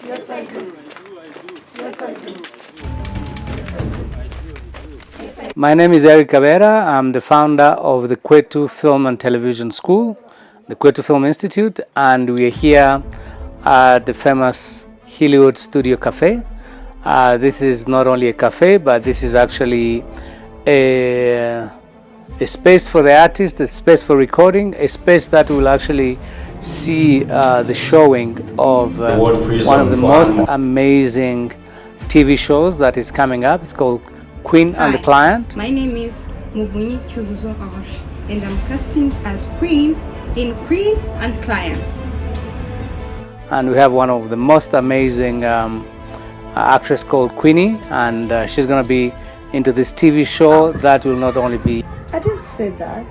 Yes, I do. Yes, I do. My name is Eric Cabrera. I'm the founder of the Kwetu Film and Television School, the Kwetu Film Institute, and we are here at the famous Hollywood Studio Cafe. This is not only a cafe, but this is actually a space for the artist, a space for recording, a space that will actually see the showing of one of the most amazing TV shows that is coming up. It's called Queen and the Client. My name is Muvunyi Kyuzuzo Ash, and I'm casting as Queen in Queen and Clients. And we have one of the most amazing actress called Queenie, and she's going to be into this TV show that will not only be... I didn't say that.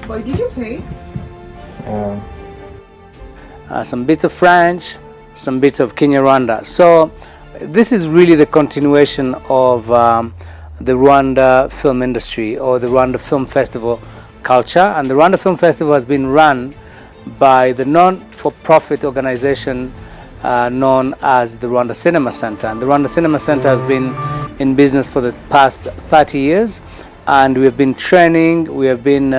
Boy, did you pay? Some bits of French, some bits of Kinyarwanda. So this is really the continuation of the Rwanda film industry, or the Rwanda Film Festival culture. And the Rwanda Film Festival has been run by the non-for-profit organization known as the Rwanda Cinema Center. And the Rwanda Cinema Center has been in business for the past 30 years. And we have been training, we have been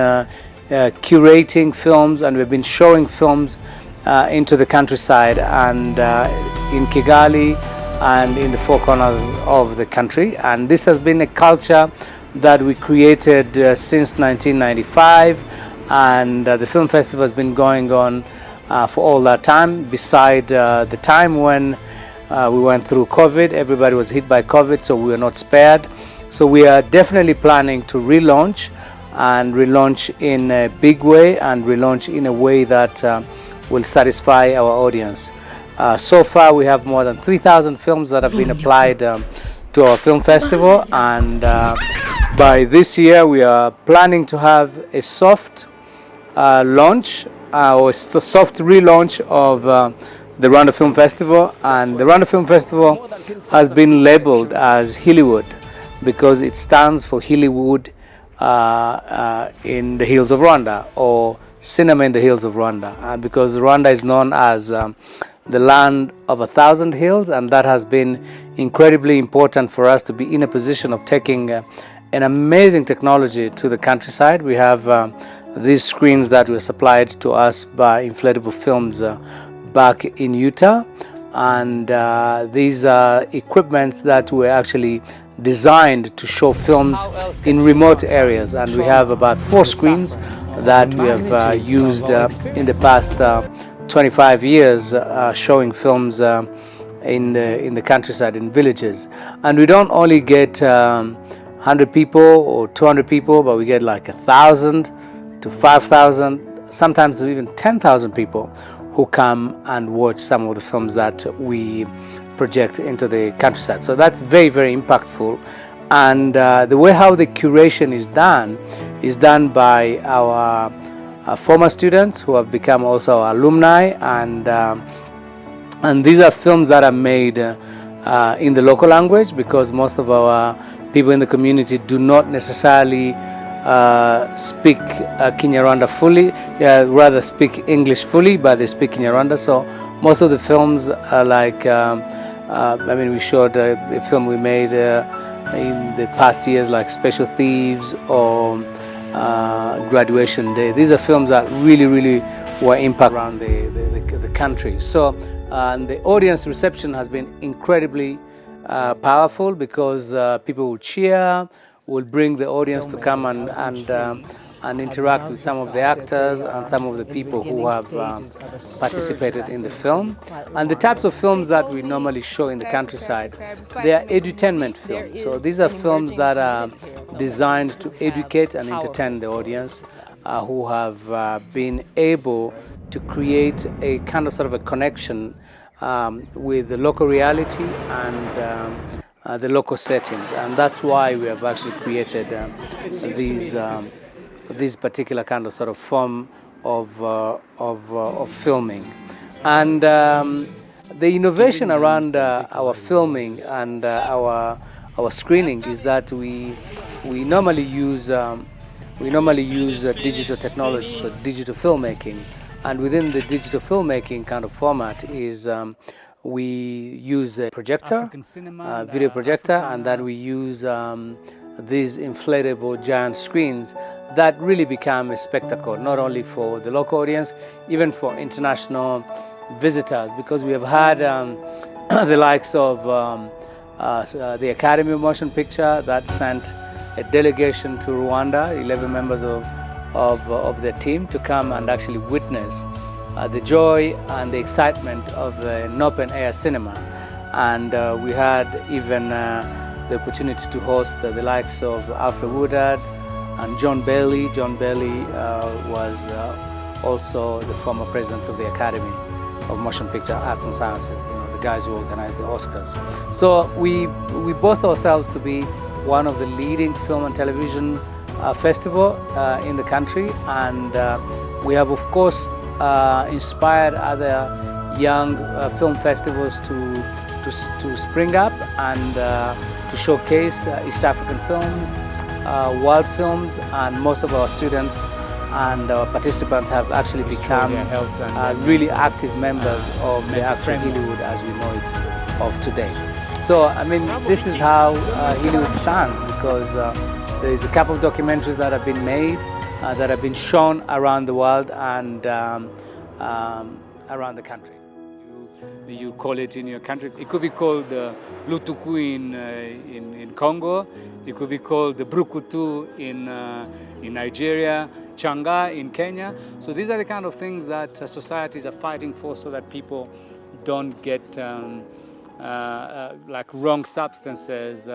curating films, and we've been showing films into the countryside and in Kigali and in the four corners of the country. And this has been a culture that we created since 1995, and the film festival has been going on for all that time, beside the time when we went through COVID. Everybody was hit by COVID, so we were not spared. So we are definitely planning to relaunch, and relaunch in a big way, and relaunch in a way that will satisfy our audience. So far we have more than 3,000 films that have been applied to our film festival, and by this year we are planning to have a soft launch or soft relaunch of the Rwanda Film Festival. And the Rwanda Film Festival has been labeled as Hollywood because it stands for Hollywood in the hills of Rwanda, or cinema in the hills of Rwanda, because Rwanda is known as the land of 1,000 hills, and that has been incredibly important for us to be in a position of taking an amazing technology to the countryside. We have these screens that were supplied to us by Inflatable Films back in Utah, and these are equipments that were actually designed to show films in remote areas. And we have about 4 screens that we have used in the past 25 years showing films in the countryside, in villages. And we don't only get 100 people or 200 people, but we get like 1,000 to 5,000, sometimes even 10,000 people who come and watch some of the films that we project into the countryside. So that's very, very impactful. And the way how the curation is done by our former students who have become also our alumni, and these are films that are made in the local language, because most of our people in the community do not necessarily speak Kinyarwanda fully, rather speak English fully, but they speak Kinyarwanda. So most of the films are like, we showed a film we made in the past years, like Special Thieves or Graduation Day. These are films that really were impact around the country. So the audience reception has been incredibly powerful, because people will cheer, will bring the audience to come and interact with some of the actors and some of the people who have participated in the film. And the types of films that we normally show in the countryside, they are edutainment films. So these are films that are designed to educate and entertain the audience, who have been able to create a kind of sort of a connection with the local reality and the local settings. And that's why we have actually created these particular kind of sort of form of filming. And the innovation around our filming and our screening is that we normally use digital technology, so digital filmmaking, And within the digital filmmaking kind of format is we use a projector, video projector, and then we use these inflatable giant screens that really become a spectacle, not only for the local audience, even for international visitors, because we have had the likes of the Academy of Motion Picture that sent a delegation to Rwanda, 11 members of their team, to come and actually witness the joy and the excitement of an open air cinema. And we had even the opportunity to host the likes of Alfred Woodard and John Bailey. John Bailey was also the former president of the Academy of Motion Picture Arts and Sciences, the guys who organized the Oscars. So we boast ourselves to be one of the leading film and television festival in the country, and we have of course inspired other young film festivals to spring up and to showcase East African films, world films, and most of our students and participants have actually become really active members of the Afro Hollywood as we know it of today. So I mean, this is how Hollywood stands, because there is a couple of documentaries that have been made that have been shown around the world and around the country. You call it in your country. It could be called Lutuku in Congo. It could be called the Brukutu in Nigeria, Changa in Kenya. So these are the kind of things that societies are fighting for, so that people don't get like wrong substances